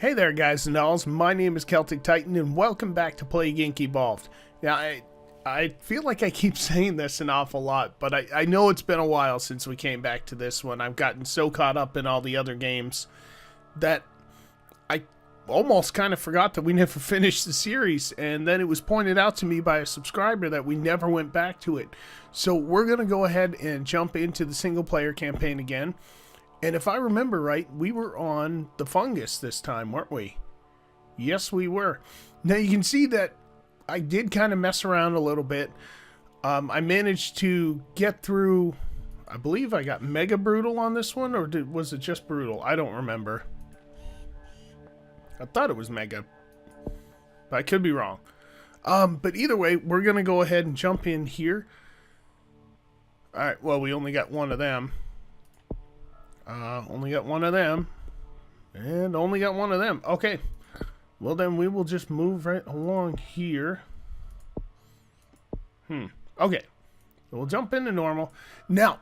Hey there guys and dolls, my name is Celtic Titan and welcome back to Plague Inc. Evolved. Now I feel like I keep saying this an awful lot, but I know it's been a while since we came back to this one. I've gotten so caught up in all the other games that I almost kind of forgot that we never finished the series, and then it was pointed out to me by a subscriber that we never went back to it. So we're going to go ahead and jump into the single player campaign again. And if I remember right, we were on the fungus this time, weren't we? Yes, we were. Now you can see that I did kind of mess around a little bit. I managed to get through, I believe I got Mega Brutal on this one, or was it just Brutal? I don't remember. I thought it was Mega, but I could be wrong. But either way, we're going to go ahead and jump in here. Alright, well, we only got one of them. Only got one of them. And only got one of them. Okay. Well, then we will just move right along here. Okay. We'll jump into normal. Now,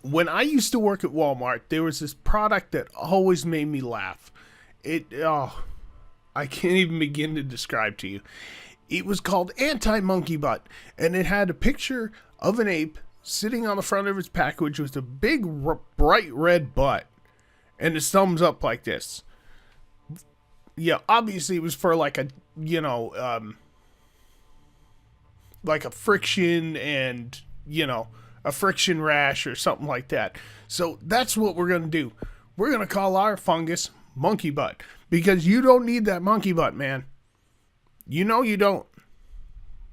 when I used to work at Walmart, there was this product that always made me laugh. I can't even begin to describe to you. It was called Anti-Monkey Butt, and it had a picture of an ape sitting on the front of its package with a big bright red butt and his thumbs up like this. Yeah, obviously it was for like a, like a friction and, a friction rash or something like that. So that's what we're going to do. We're going to call our fungus Monkey Butt, because you don't need that monkey butt, man. You know you don't.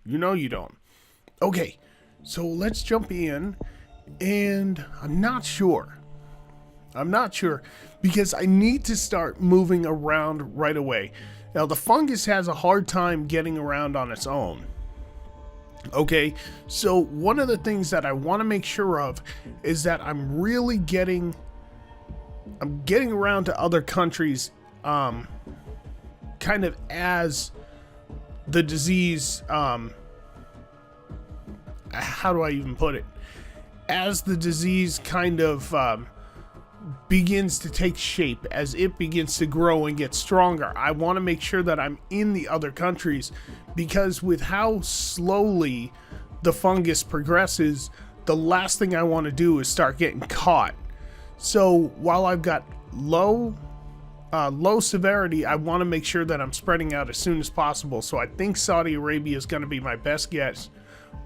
You know you don't. Okay. So let's jump in, and I'm not sure because I need to start moving around right away. Now the fungus has a hard time getting around on its own. Okay, so one of the things that I want to make sure of is that I'm getting around to other countries, kind of as the disease, how do I even put it? As the disease kind of begins to take shape, as it begins to grow and get stronger, I want to make sure that I'm in the other countries, because with how slowly the fungus progresses, the last thing I want to do is start getting caught. So while I've got low severity, I want to make sure that I'm spreading out as soon as possible. So I think Saudi Arabia is going to be my best guess,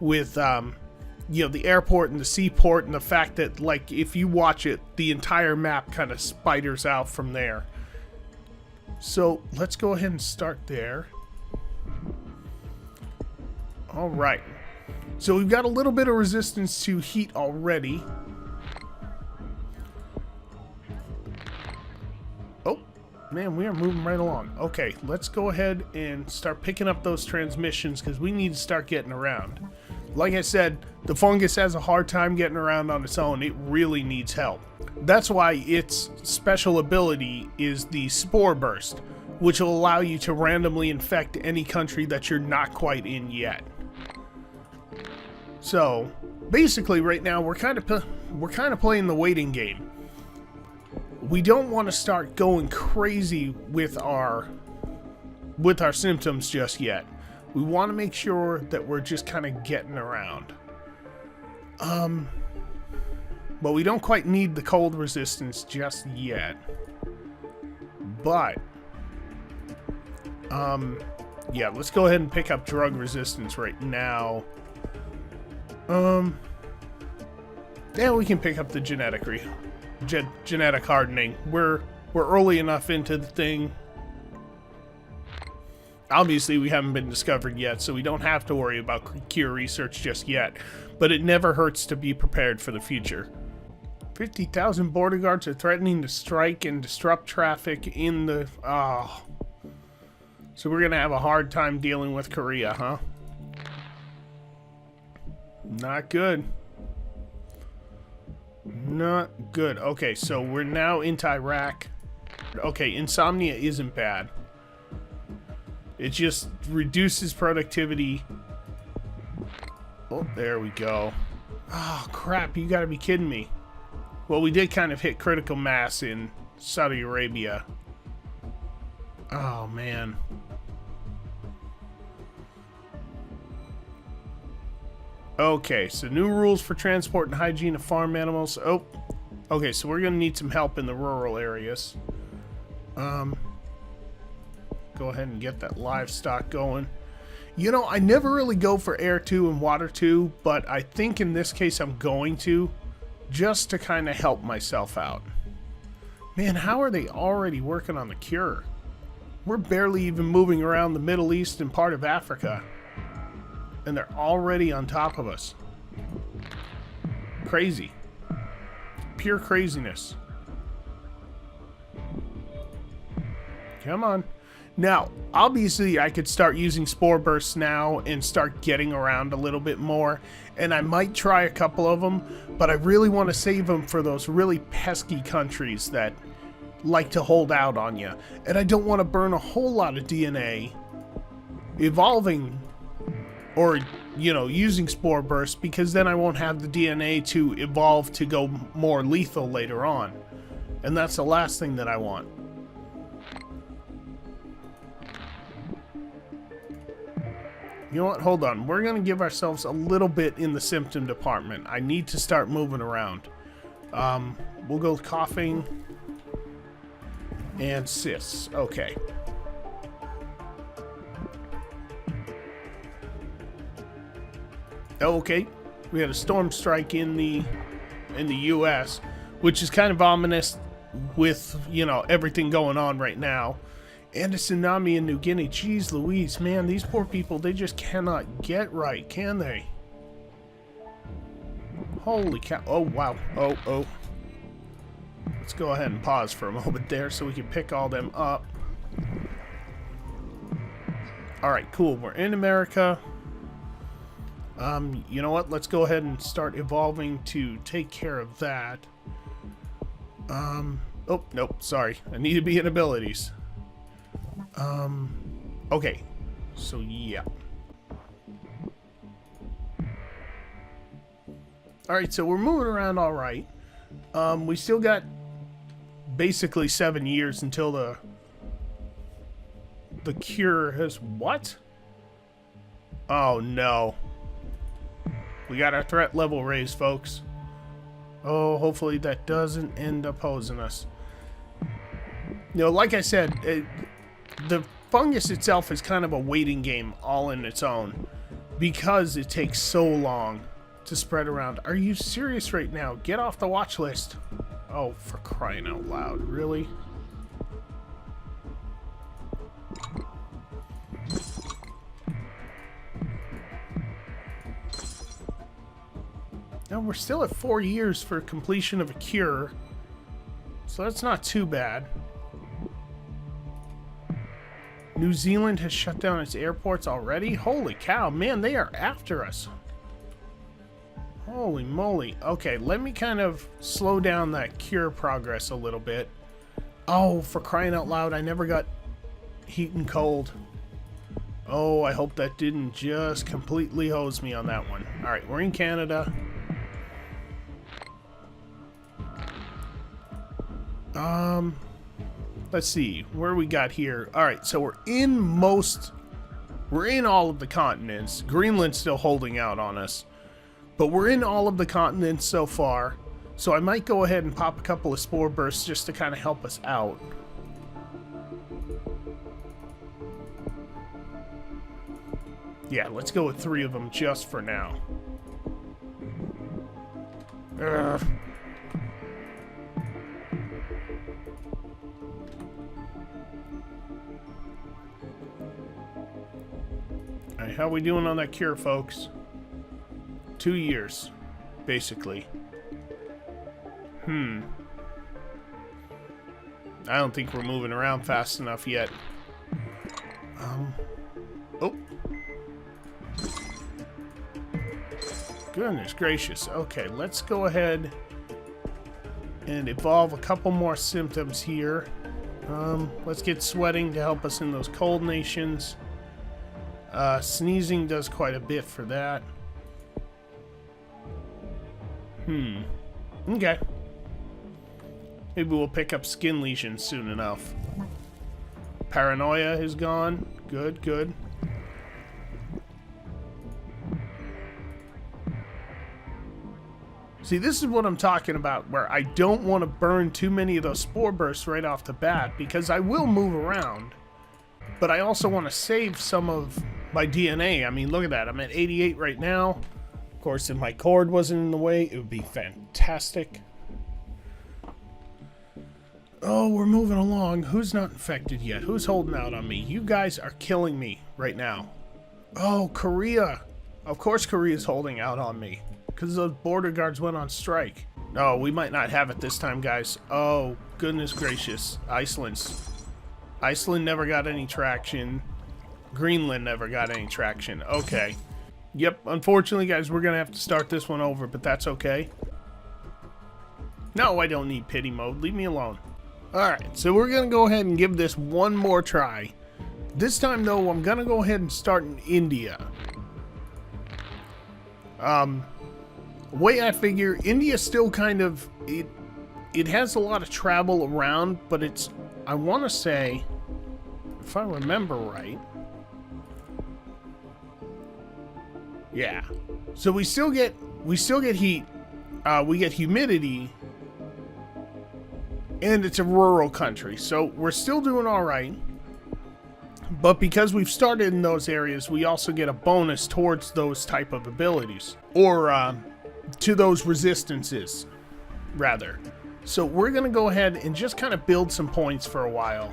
with the airport and the seaport, and the fact that, like, if you watch it, the entire map kind of spiders out from there. So let's go ahead and start there. All right, so we've got a little bit of resistance to heat already. Oh man, we are moving right along. Okay, let's go ahead and start picking up those transmissions, because we need to start getting around. Like I said, the fungus has a hard time getting around on its own. It really needs help. That's why its special ability is the Spore Burst, which will allow you to randomly infect any country that you're not quite in yet. So basically right now we're kind of playing the waiting game. We don't want to start going crazy with our symptoms just yet. We want to make sure that we're just kind of getting around. But we don't quite need the cold resistance just yet. But, yeah, let's go ahead and pick up drug resistance right now. Yeah, we can pick up the genetic hardening. We're early enough into the thing. Obviously, we haven't been discovered yet, so we don't have to worry about cure research just yet, but it never hurts to be prepared for the future. 50,000 border guards are threatening to strike and disrupt traffic in the... So we're going to have a hard time dealing with Korea, huh? Not good. Not good. Okay, so we're now into Iraq. Okay, insomnia isn't bad. It just reduces productivity. Oh, there we go. Oh, crap. You gotta be kidding me. Well, we did kind of hit critical mass in Saudi Arabia. Oh, man. Okay, so new rules for transport and hygiene of farm animals. Oh, okay, so we're gonna need some help in the rural areas. Go ahead and get that livestock going. You know, I never really go for air 2 and water 2, but I think in this case I'm going to, just to kind of help myself out. Man, how are they already working on the cure? We're barely even moving around the Middle East and part of Africa. And they're already on top of us. Crazy. Pure craziness. Come on. Now, obviously, I could start using Spore Bursts now and start getting around a little bit more. And I might try a couple of them, but I really want to save them for those really pesky countries that like to hold out on you. And I don't want to burn a whole lot of DNA evolving or, you know, using Spore Burst, because then I won't have the DNA to evolve to go more lethal later on. And that's the last thing that I want. You know what? Hold on. We're going to give ourselves a little bit in the symptom department. I need to start moving around. We'll go coughing and cysts. Okay. Okay, we had a storm strike in the U.S., which is kind of ominous with, you know, everything going on right now. And a tsunami in New Guinea. Jeez Louise, man, these poor people, they just cannot get right, can they? Holy cow. Oh, wow. Oh. Let's go ahead and pause for a moment there so we can pick all them up. Alright, cool. We're in America. You know what? Let's go ahead and start evolving to take care of that. Oh, nope, sorry. I need to be in abilities. Okay. So, yeah. Alright, so we're moving around alright. We still got basically 7 years until the cure has... What? Oh, no. We got our threat level raised, folks. Oh, hopefully that doesn't end up hosing us. You know, like I said, the fungus itself is kind of a waiting game all in its own, because it takes so long to spread around. Are you serious right now? Get off the watch list. Oh, for crying out loud. Really? Now, we're still at 4 years for completion of a cure, so that's not too bad. New Zealand has shut down its airports already? Holy cow, man, they are after us. Holy moly. Okay, let me kind of slow down that cure progress a little bit. Oh, for crying out loud, I never got heat and cold. Oh, I hope that didn't just completely hose me on that one. Alright, we're in Canada. Let's see, where we got here. Alright, so we're in all of the continents. Greenland's still holding out on us. But we're in all of the continents so far. So I might go ahead and pop a couple of spore bursts just to kind of help us out. Yeah, let's go with 3 of them just for now. Ugh. Alright, how we doing on that cure, folks? 2 years, basically. I don't think we're moving around fast enough yet. Oh. Goodness gracious. Okay, let's go ahead and evolve a couple more symptoms here. Let's get sweating to help us in those cold nations. Sneezing does quite a bit for that. Okay. Maybe we'll pick up skin lesions soon enough. paranoia is gone. Good, good. See, this is what I'm talking about, where I don't want to burn too many of those spore bursts right off the bat, because I will move around, but I also want to save some of my DNA. I mean, look at that. I'm at 88 right now. Of course, if my cord wasn't in the way, it would be fantastic. Oh, we're moving along. Who's not infected yet? Who's holding out on me? You guys are killing me right now. Oh, Korea. Of course Korea's holding out on me, because those border guards went on strike. No, we might not have it this time, guys. Oh, goodness gracious. Iceland never got any traction. Greenland never got any traction. Okay. Yep, unfortunately, guys, we're going to have to start this one over, but that's okay. No, I don't need pity mode. Leave me alone. Alright, so we're going to go ahead and give this one more try. This time, though, I'm going to go ahead and start in India. The way I figure, India still kind of, it has a lot of travel around, but it's, I want to say, if I remember right, yeah. So we still get heat, we get humidity, and it's a rural country, so we're still doing all right. But because we've started in those areas, we also get a bonus towards those type of abilities, or to those resistances, rather. So we're gonna go ahead and just kind of build some points for a while.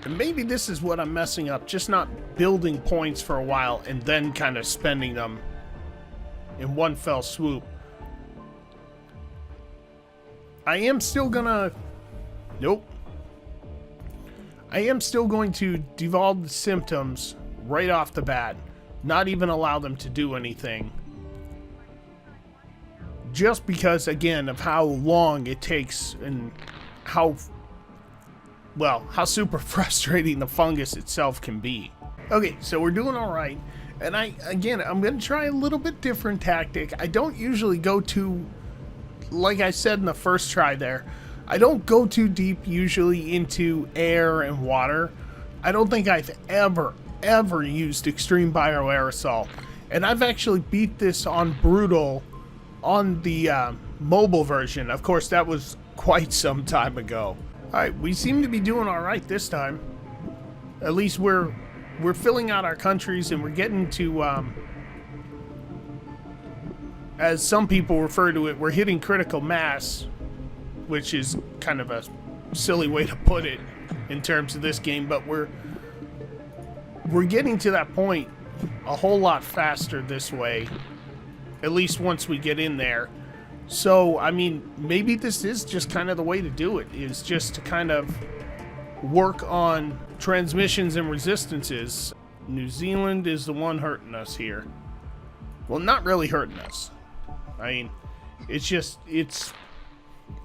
And maybe this is what I'm messing up, just not building points for a while and then kind of spending them in one fell swoop. I am still gonna... Nope. I am still going to devolve the symptoms right off the bat. Not even allow them to do anything. Just because, again, of how long it takes and how... well, how super frustrating the fungus itself can be. Okay, so we're doing all right. And I'm going to try a little bit different tactic. I don't usually go too, like I said in the first try there, I don't go too deep usually into air and water. I don't think I've ever used extreme bioaerosol. And I've actually beat this on brutal on the mobile version. Of course, that was quite some time ago. Alright, we seem to be doing alright this time. At least we're filling out our countries and we're getting to, as some people refer to it, we're hitting critical mass, which is kind of a silly way to put it in terms of this game, but we're getting to that point a whole lot faster this way, at least once we get in there. So, I mean, maybe this is just kind of the way to do it, is just to kind of work on transmissions and resistances. New Zealand is the one hurting us here. Well, not really hurting us. I mean, it's...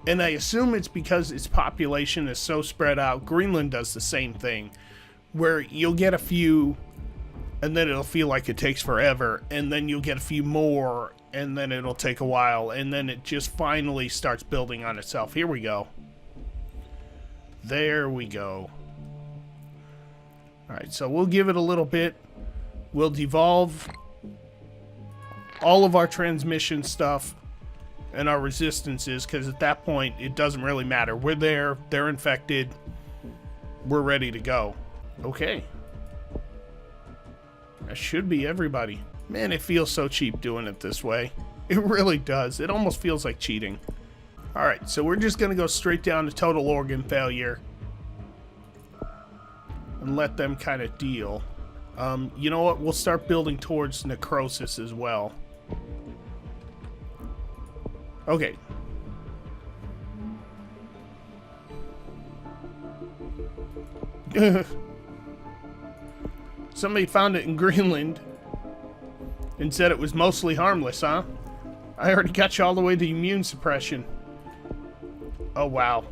And I assume it's because its population is so spread out. Greenland does the same thing, where you'll get a few, and then it'll feel like it takes forever, and then you'll get a few more, and then it'll take a while, and then it just finally starts building on itself. Here we go. There we go. Alright, so we'll give it a little bit. We'll devolve all of our transmission stuff and our resistances, because at that point, it doesn't really matter. We're there, they're infected, we're ready to go. Okay. That should be everybody. Man, it feels so cheap doing it this way. It really does. It almost feels like cheating. Alright, so we're just going to go straight down to total organ failure. And let them kind of deal. You know what? We'll start building towards necrosis as well. Okay. Somebody found it in Greenland and said it was mostly harmless, huh? I already got you all the way to immune suppression. Oh, wow.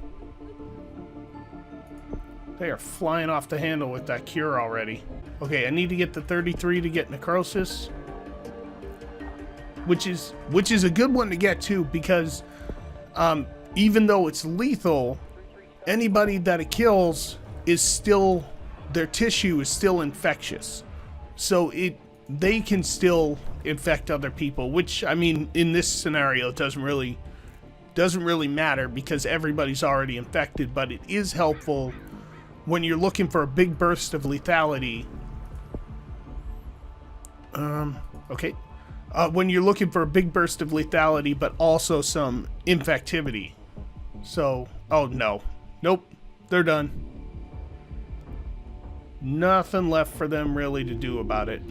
They are flying off the handle with that cure already. Okay, I need to get the 33 to get necrosis. Which is a good one to get too, because even though it's lethal, anybody that it kills is still, their tissue is still infectious. So they can still infect other people, which, I mean, in this scenario, it doesn't really matter because everybody's already infected, but it is helpful when you're looking for a big burst of lethality. Okay. When you're looking for a big burst of lethality, but also some infectivity. So, oh no. Nope. They're done. Nothing left for them really to do about it.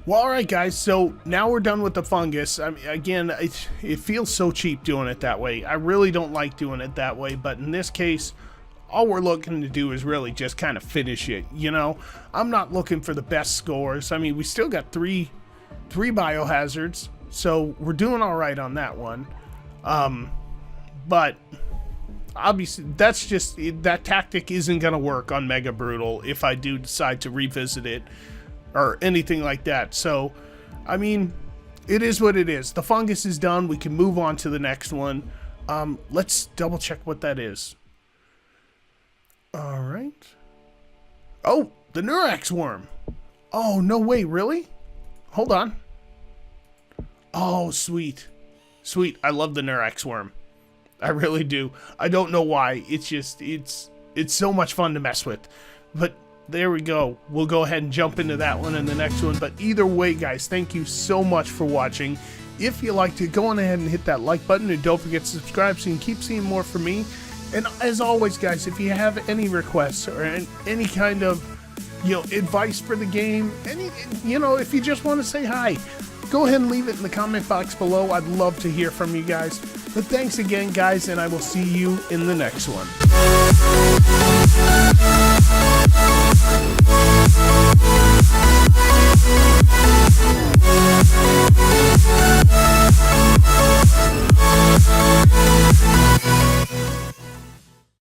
Well, alright guys, so now we're done with the fungus. I mean, again, it feels so cheap doing it that way. I really don't like doing it that way, but in this case, all we're looking to do is really just kind of finish it, you know? I'm not looking for the best scores. I mean, we still got three biohazards, so we're doing alright on that one. But obviously, that's just, that tactic isn't going to work on Mega Brutal if I do decide to revisit it or anything like that. So, I mean, it is what it is. The fungus is done. We can move on to the next one. Let's double check what that is. All right. Oh, the Neurax worm. Oh, no way, really? Hold on. Oh, sweet. Sweet. I love the Neurax worm. I really do. I don't know why. It's just, it's so much fun to mess with. But there we go. We'll go ahead and jump into that one and the next one. But either way, guys, thank you so much for watching. If you liked it, go on ahead and hit that like button. And don't forget to subscribe so you can keep seeing more from me. And as always, guys, if you have any requests or any kind of, you know, advice for the game, if you just want to say hi, go ahead and leave it in the comment box below. I'd love to hear from you guys. But thanks again, guys, and I will see you in the next one.